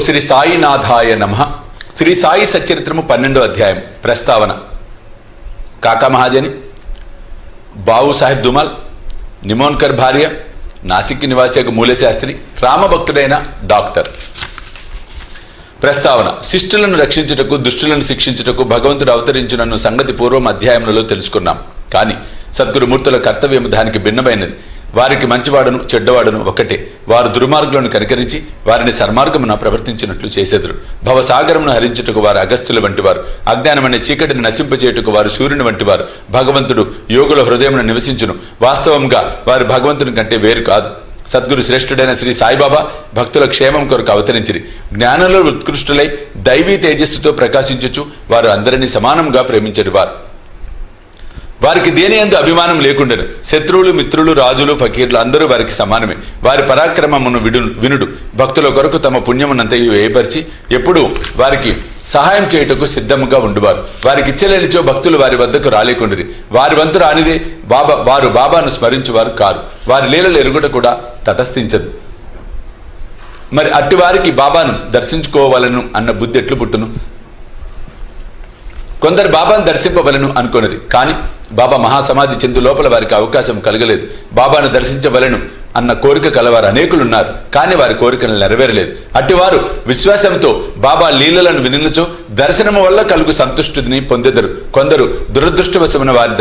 శ్రీ సాయినాథాయ నమః. శ్రీ సాయి సచరిత్రము 12వ అధ్యాయం. ప్రస్తావన. కాకా మహాజని, బావు సాహెబ్ దుమాల్, నిమోన్కర్ భార్య, నాసిక్ నివాసి మూలశాస్త్రి, రామభక్తుడైన డాక్టర్. ప్రస్తావన. శిష్టులను రక్షించుటకు, దుష్టులను శిక్షించుటకు భగవంతుడు అవతరించునన్న సంగతి పూర్వం అధ్యాయంలో తెలుసుకున్నాం. కానీ సద్గురుమూర్తుల కర్తవ్యం దానికి భిన్నమైనది. వారికి మంచివాడును చెడ్డవాడును ఒకటే. వారు దుర్మార్గులను కనికరించి వారిని సన్మార్గమున ప్రవర్తించినట్లు చేసేదురు. భవసాగరమును హరించుటకు వారు అగస్త్యుల వంటివారు, అజ్ఞానమనే చీకటిని నశింపచేయుటకు వారు సూర్యుని వంటివారు. భగవంతుడు యోగుల హృదయమున నివసించును. వాస్తవంగా వారు భగవంతుని కంటే వేరు కాదు. సద్గురు శ్రేష్ఠుడైన శ్రీ సాయిబాబా భక్తుల క్షేమం కొరకు అవతరించిరి. జ్ఞానంలో ఉత్కృష్టులై దైవీ తేజస్సుతో ప్రకాశించుచు వారు అందరినీ సమానంగా ప్రేమించరు. వారికి దేని యందు అభిమానం లేకుండెను. శత్రువులు, మిత్రులు, రాజులు, ఫకీర్లు అందరూ వారికి సమానమే. వారి పరాక్రమమును వినుడు. భక్తుల కొరకు తమ పుణ్యమునంతయు ఏర్పరిచి ఎప్పుడూ వారికి సహాయం చేయుటకు సిద్ధముగా ఉండువారు. వారికి ఇచ్చలేనిచో భక్తులు వారి వద్దకు రాలేకుండిరి. వారి వంతు రానిదే వారు బాబాను స్మరించువారు కారు. వారి లీలలు ఎరుగుట కూడా తటస్థించదు. మరి అట్టి వారికి బాబాను దర్శించుకోవాలను అన్న బుద్ధి ఎట్లు పుట్టును? కొందరు బాబాను దర్శింపవలను అనుకున్నది. కానీ బాబా మహాసమాధి చెందు లోపల వారికి అవకాశం కలగలేదు. బాబాను దర్శించవలను అన్న కోరిక కలవారు అనేకులున్నారు. కానీ వారి కోరికను నెరవేరలేదు. అట్టివారు విశ్వాసంతో బాబా లీలలను వినుచో దర్శనము వల్ల కలుగు సంతుష్టిని పొందెదరు. కొందరు దురదృష్టవశమున వారి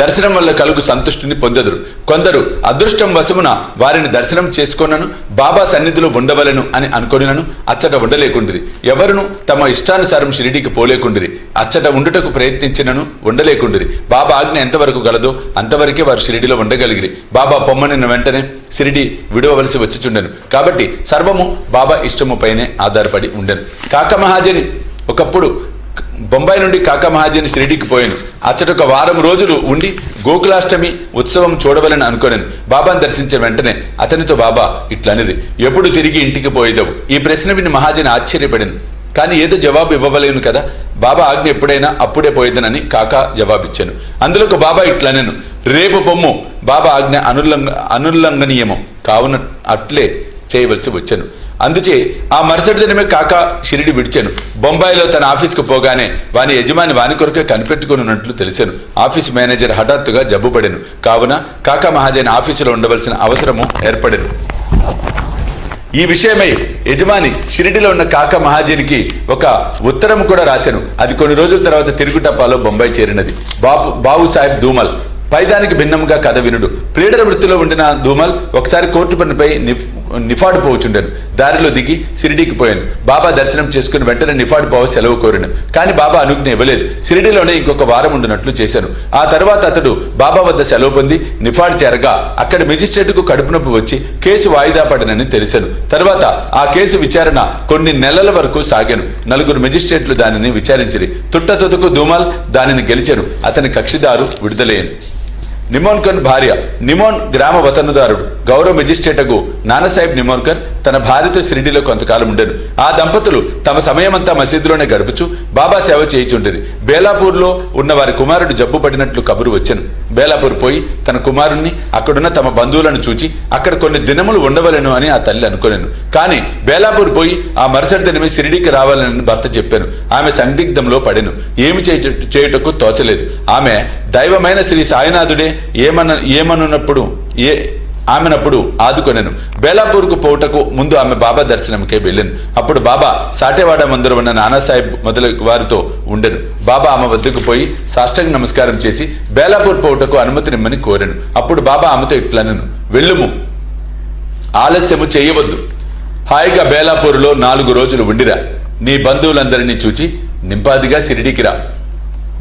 దర్శనం వల్ల కలుగు సంతుష్టిని పొందెదరు. కొందరు అదృష్టం వశమున వారిని దర్శనం చేసుకొనను బాబా సన్నిధిలో ఉండవలను అని అనుకొనినను అచ్చట ఉండలేకుండిరి. ఎవరును తమ ఇష్టానుసారం షిరిడీకి పోలేకుండిరి. అచ్చట ఉండుటకు ప్రయత్నించినను ఉండలేకుండిరి. బాబా ఆజ్ఞ ఎంతవరకు గలదో అంతవరకే వారు షిరిడీలో ఉండగలిగిరి. బాబా పొమ్మనిన వెంటనే షిరిడి విడవవలసి వచ్చిచుండెను. కాబట్టి సర్వము బాబా ఇష్టము పైనే ఆధారపడి ఉండెను. కాకా మహాజని ఒకప్పుడు బొంబాయి నుండి కాకా మహాజని షిరిడీకి పోయాను. అచ్చట ఒక వారం రోజులు ఉండి గోకులాష్టమి ఉత్సవం చూడవలని అనుకోను. బాబాను దర్శించిన వెంటనే అతనితో బాబా ఇట్లనిది, ఎప్పుడు తిరిగి ఇంటికి పోయేదవు? ఈ ప్రశ్న విని మహాజని ఆశ్చర్యపడింది. కానీ ఏదో జవాబు ఇవ్వవలేను కదా. బాబా ఆజ్ఞ ఎప్పుడైనా అప్పుడే పోయేదనని కాకా జవాబిచ్చాను. అందులోకి బాబా ఇట్లనెను, రేపు పొమ్ము. బాబా ఆజ్ఞ అనుల్లంఘనీయము కావున అట్లే చేయవలసి వచ్చాను. అందుచే ఆ మరుసటి దినమే కాకా షిరిడి విడిచాను. బొంబాయిలో తన ఆఫీస్కు పోగానే వాని యజమాని వాని కొరకే కనిపెట్టుకున్నట్లు తెలిసాను. ఆఫీస్ మేనేజర్ హఠాత్తుగా జబ్బుపడెను. కావున కాకా మహాజన్ ఆఫీసులో ఉండవలసిన అవసరము ఏర్పడెను. ఈ విషయమై యజమాని షిరిడిలో ఉన్న కాకా మహాజనికి ఒక ఉత్తరం కూడా రాశాను. అది కొన్ని రోజుల తర్వాత తిరుగుటప్పాలో బొంబాయి చేరినది. బావు సాహెబ్ దుమాల్. పైదానికి భిన్నంగా కథ వినుడు. ప్లీడర్ వృత్తిలో ఉండిన దుమాల్ ఒకసారి కోర్టు పనిపై నిఫాడు పోవచుండాను. దారిలో దిగి షిరిడీకి పోయాను. బాబా దర్శనం చేసుకుని వెంటనే నిఫాడు పోవ సెలవు కోరాను. కానీ బాబా అనుజ్ఞ ఇవ్వలేదు. షిరిడీలోనే ఇంకొక వారం ఉండినట్లు చేశాను. ఆ తర్వాత అతడు బాబా వద్ద సెలవు పొంది నిఫాడు చేరగా అక్కడ మెజిస్ట్రేట్కు కడుపు నొప్పి వచ్చి కేసు వాయిదా పడనని తెలిసాను. తర్వాత ఆ కేసు విచారణ కొన్ని నెలల వరకు సాగాను. 4 మెజిస్ట్రేట్లు దానిని విచారించిరి. తుట్టతుదకు దుమాల్ దానిని గెలిచాను. అతని కక్షిదారు విడుదలయ్యాను. నిమోన్కర్ భార్య. నిమోన్ గ్రామ వతనుదారుడు. గౌరవ మెజిస్ట్రేటకు నానాసాహెబ్ నిమోన్కర్ తన భార్యతో షిరిడీలో కొంతకాలం ఉండెను. ఆ దంపతులు తమ సమయమంతా మసీదులోనే గడుపుచు బాబా సేవ చేయుచుండిరి. బేలాపూర్లో ఉన్న వారి కుమారుడు జబ్బు పడినట్లు కబురు వచ్చెను. బేలాపూర్ పోయి తన కుమారుణ్ణి అక్కడున్న తమ బంధువులను చూచి అక్కడ కొన్ని దినములు ఉండవలను అని ఆ తల్లి అనుకోలేను. కానీ బేలాపూర్ పోయి ఆ మరుసటి దినమే షిరిడీకి రావాలని భర్త చెప్పాను. ఆమె సందిగ్ధంలో పడెను. ఏమి చేయుటకు తోచలేదు. ఆమె దైవమైన శ్రీ సాయినాథుడే ఆమెనప్పుడు ఆదుకొనెను. బేలాపూర్కు పోవుటకు ముందు ఆమె బాబా దర్శనంకే వెళ్ళాను. అప్పుడు బాబా సాటేవాడ మందిర ఉన్న నానాసాహెబ్ మొదలగు వారితో ఉండెను. బాబా ఆమె వద్దకు పోయి సాష్టాంగ నమస్కారం చేసి బేలాపూర్ పోవుటకు అనుమతినిమ్మని కోరాను. అప్పుడు బాబా ఆమెతో ఇట్లనెను, వెళ్ళుము, ఆలస్యము చేయవద్దు. హాయిగా బేలాపూర్లో 4 రోజులు ఉండిరా. నీ బంధువులందరినీ చూచి నింపాదిగా షిరిడీకి రా.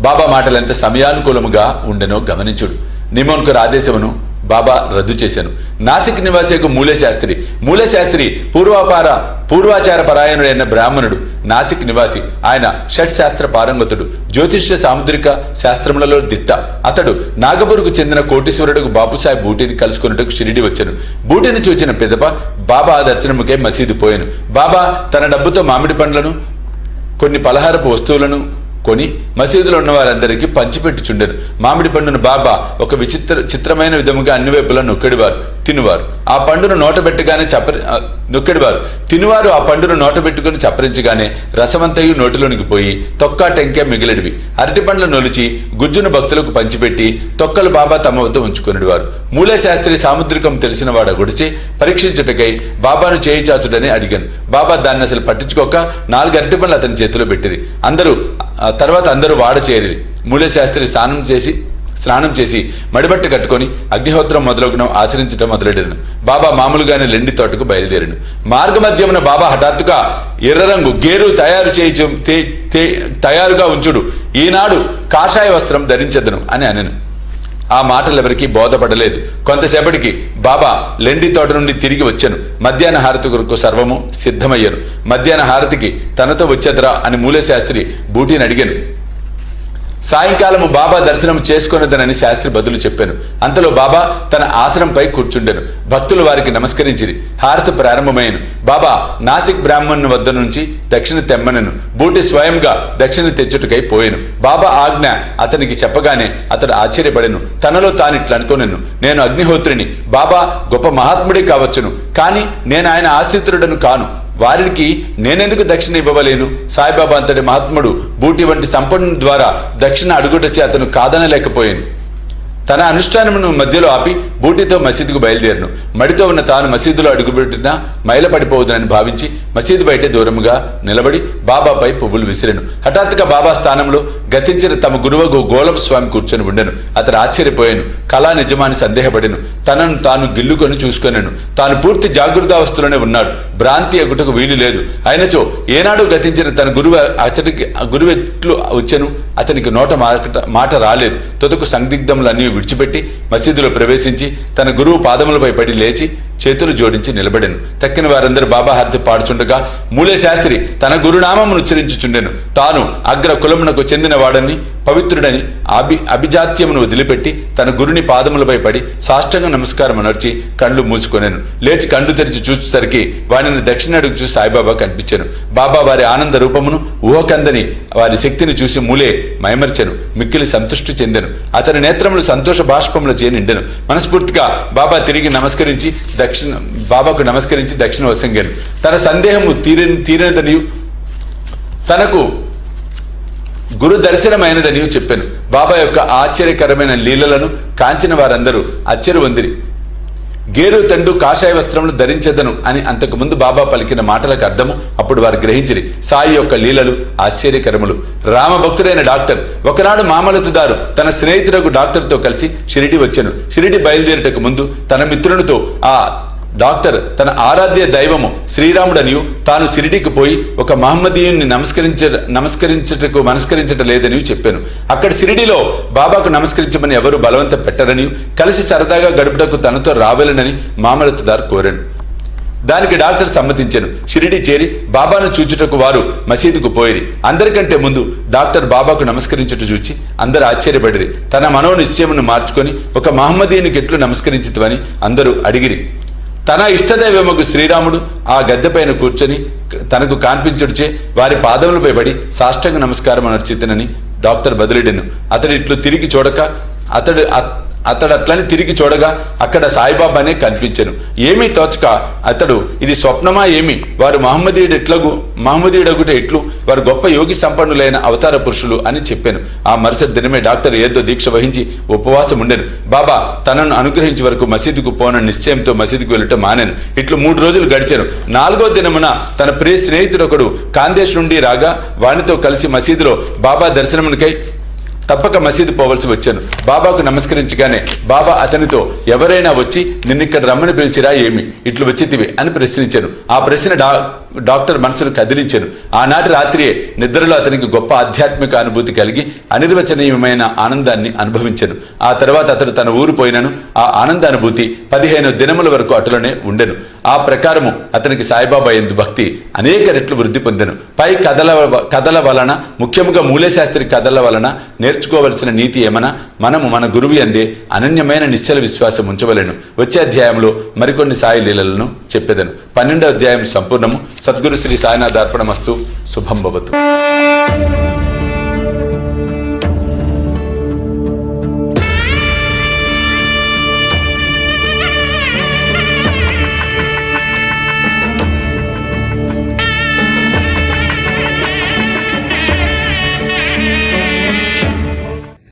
బాబా మాటలు ఎంత సమయానుకూలముగా ఉండెనో గమనించుడు. నిమోన్కర్ ఆదేశమును బాబా రద్దు చేశాను. నాసిక్ నివాసి మూలశాస్త్రి పూర్వాచార పరాయణుడైన బ్రాహ్మణుడు. నాసిక్ నివాసి. ఆయన షట్శాస్త్ర పారంగతుడు. జ్యోతిష్య సాముద్రిక శాస్త్రములలో దిట్ట. అతడు నాగపూర్కు చెందిన కోటీశ్వరుడు బాపుసాహెబ్ బూటిని కలుసుకున్నట్టుకు షిరిడి వచ్చాను. బూటిని చూచిన పిదప బాబా దర్శనముకే మసీదు పోయాను. బాబా తన డబ్బుతో మామిడి పండ్లను కొన్ని పలహారపు వస్తువులను కొని మసీదులో ఉన్న వారందరికీ పంచిపెట్టుచుండెను. మామిడి పండును బాబా ఒక చిత్రమైన విధముగా అన్ని వైపులా నొక్కెడివారు, తినువారు. ఆ పండును నోటబెట్టగానే నొక్కెడివారు, తినువారు. ఆ పండును నోటబెట్టుకుని చప్పరించగానే రసమంతయు నోటిలోనికి పోయి తొక్క టెంకే మిగిలిడివి. అరటి పండ్ల నొలిచి గుజ్జును భక్తులకు పంచిపెట్టి తొక్కలు బాబా తమ వద్ద ఉంచుకునేవారు. మూలే శాస్త్రి సాముద్రికం తెలిసిన వాడ గుడిచి పరీక్షించుటకై బాబాను చేయి చాచుడని అడిగాను. బాబా దాన్ని అసలు పట్టించుకోక 4 అరటి పండ్లు అతని చేతిలో పెట్టిరి. తర్వాత అందరూ వాడ చేరిరి. మూలే శాస్త్రి స్నానం చేసి మడిబట్ట కట్టుకొని అగ్నిహోత్రం మొదలగున ఆచరించడం మొదలెడను. బాబా మామూలుగానే లెండి తోటకు బయలుదేరను. మార్గమధ్యమున బాబా హఠాత్తుగా ఎర్ర రంగు గేరు తయారుగా ఉంచుడు, ఈనాడు కాషాయ వస్త్రం ధరించదను అని అనెను. ఆ మాటలు ఎవరికీ బోధపడలేదు. కొంతసేపటికి బాబా లెండి తోట నుండి తిరిగి వచ్చాను. మధ్యాహ్న హారతి కొరకు సర్వము సిద్ధమయ్యాను. మధ్యాహ్న హారతికి తనతో వచ్చేదరా అని మూలే శాస్త్రి బూటీని అడిగాను. సాయంకాలము బాబా దర్శనం చేసుకున్నదనని శాస్త్రి బదులు చెప్పాను. అంతలో బాబా తన ఆసనంపై కూర్చుండెను. భక్తులు వారికి నమస్కరించిరి. హారతి ప్రారంభమైనను. బాబా నాసిక్ బ్రాహ్మణుని వద్ద నుంచి దక్షిణ తెమ్మనను. బూటి స్వయంగా దక్షిణ తెచ్చుటకై పోయెను. బాబా ఆజ్ఞ అతనికి చెప్పగానే అతడు ఆశ్చర్యపడెను. తనలో తానిట్లు అనుకోనెను, నేను అగ్నిహోత్రిని, బాబా గొప్ప మహాత్ముడే కావచ్చును, కానీ నేను ఆయన ఆశ్రితుడను కాను. వారికి నేనెందుకు దక్షిణ ఇవ్వవలేను? సాయిబాబా అంతటి మహాత్ముడు బూటి వంటి సంపన్నుని ద్వారా దక్షిణ అడుగుటచే అతను కాదనలేకపోయాను. తన అనుష్ఠానమును మధ్యలో ఆపి బూటితో మసీదుకు బయలుదేరను. మడితో ఉన్న తాను మసీదులో అడుగుపెట్టినా మైలపడిపోవుదని భావించి మసీదు బయట దూరముగా నిలబడి బాబాపై పువ్వులు విసిరెను. హఠాత్తుగా బాబా స్థానంలో గతించిన తమ గురువగు గోలపు స్వామి కూర్చొని ఉండెను. అతడు ఆశ్చర్యపోయాను. కళా నిజమాని సందేహపడెను. తనను తాను గిల్లుకొని చూసుకొనెను. తాను పూర్తి జాగృతావస్థలోనే ఉన్నాడు. భ్రాంతి ఎగుటకు వీలు లేదు. అయినచో ఏనాడు గతించిన తన గురువెట్లు వచ్చెను. అతనికి నోట మాట రాలేదు. తుదకు సందిగ్ధములన్నీ విడిచిపెట్టి మసీదులో ప్రవేశించి తన గురువు పాదములపై పడి లేచి చేతులు జోడించి నిలబడెను. తక్కిన వారందరూ బాబా హారతి పాడుచుండగా మూలే శాస్త్రి తన గురునామమును ఉచ్చరించుచుండెను. తాను అగ్ర కులమునకు చెందిన వాడని, పవిత్రుడని అభిజాత్యమును వదిలిపెట్టి తన గురుని పాదములపై పడి సాష్టాంగ నమస్కారం అనర్చి కళ్ళు మూసుకొనెను. లేచి కళ్ళు తెరిచి చూసేసరికి వారిని దక్షిణ అడుగుచూ సాయిబాబా కనిపించెను. బాబా వారి ఆనంద రూపమును, ఊహకందని వారి శక్తిని చూసి మూలే మైమర్చెను. మిక్కిలి సంతృష్టి చెందెను. అతని నేత్రములు సంతోష బాష్పములచే నిండెను. మనస్ఫూర్తిగా బాబాకు నమస్కరించి దక్షిణ వసంగాను. తన సందేహము తీరనిదనియు తనకు గురు దర్శనమైనదనియు చెప్పాను. బాబా యొక్క ఆశ్చర్యకరమైన లీలలను కాంచిన వారందరూ ఆశ్చర్య పొందిరి. గేరు తండు కాషాయ వస్త్రములు ధరించెదను అని అంతకుముందు బాబా పలికిన మాటలకు అర్థము అప్పుడు వారు గ్రహించిరి. సాయి యొక్క లీలలు ఆశ్చర్యకరములు. రామభక్తుడైన డాక్టర్ ఒకనాడు మామలతుదారు తన స్నేహితులకు డాక్టర్తో కలిసి షిరిడి వచ్చెను. షిరిడి బయలుదేరుటకు ముందు తన మిత్రునితో ఆ డాక్టర్ తన ఆరాధ్య దైవము శ్రీరాముడనియు తాను షిరిడికి పోయి ఒక మహమ్మదీయుని నమస్కరించటలేదని చెప్పాను. అక్కడ షిరిడిలో బాబాకు నమస్కరించమని ఎవరు బలవంత పెట్టరని, కలిసి సరదాగా గడుపుటకు తనతో రావాలనని మామలతుదారు కోరాను. దానికి డాక్టర్ సమ్మతించాను. షిరిడి చేరి బాబాను చూచుటకు వారు మసీదుకు పోయిరి. అందరికంటే ముందు డాక్టర్ బాబాకు నమస్కరించుట చూచి అందరూ ఆశ్చర్యపడిరి. తన మనోనిశ్చయమును మార్చుకొని ఒక మహమ్మదీయునికి ఎట్లు నమస్కరించుతవని అందరూ అడిగిరి. తన ఇష్టదైవముకు శ్రీరాముడు ఆ గద్దెపైన కూర్చొని తనకు కాన్పించుడిచే వారి పాదములపై పడి సాష్టాంగ నమస్కారం అనర్చితనని డాక్టర్ బదులిడెను. అతడట్లని తిరిగి చూడగా అక్కడ సాయిబాబానే కనిపించెను. ఏమీ తోచక అతడు ఇది స్వప్నమా ఏమి, వారు మహమ్మదీయుడగుట ఎట్లు, వారు గొప్ప యోగి సంపన్నులైన అవతార పురుషులు అని చెప్పాను. ఆ మరుసటి దినమే డాక్టర్ ఏదో దీక్ష వహించి ఉపవాసం ఉండెను. బాబా తనను అనుగ్రహించే వరకు మసీదుకు పోనని నిశ్చయంతో మసీదుకు వెళ్ళటం మానేను. ఇట్లు 3 రోజులు గడిచాను. 4వ దినమున తన ప్రియ స్నేహితుడొకడు కాందేశ్ నుండి రాగా వానితో కలిసి మసీదులో బాబా దర్శనమునికై తప్పక మసీదు పోవలసి వచ్చాను. బాబాకు నమస్కరించగానే బాబా అతనితో ఎవరైనా వచ్చి నిన్నిక్కడ రమ్మని పిలిచిరా ఏమి, ఇట్లు వచ్చితివి అని ప్రశ్నించాను. ఆ ప్రశ్న డాక్టర్ మనసును కదిలించాను. ఆనాటి రాత్రియే నిద్రలో అతనికి గొప్ప ఆధ్యాత్మిక అనుభూతి కలిగి అనిర్వచనీయమైన ఆనందాన్ని అనుభవించాను. ఆ తర్వాత అతడు తన ఊరు పోయినను ఆ ఆనంద అనుభూతి 15 దినముల వరకు అటులోనే ఉండెను. ఆ ప్రకారము అతనికి సాయిబాబా యందు భక్తి అనేక రెట్లు వృద్ధి పొందెను. పై కథల వలన, ముఖ్యంగా మూలే శాస్త్రి కథల వలన నేర్చుకోవలసిన నీతి ఏమన్నా, మనము మన గురువు యందే అనన్యమైన నిశ్చల విశ్వాసం ఉంచవలెను. వచ్చే అధ్యాయంలో మరికొన్ని సాయి లీలలను చెప్పెదను. 12వ అధ్యాయం సంపూర్ణము. సద్గురు శ్రీ సాయినాథ్ అర్పణమస్తు. శుభం భవతు.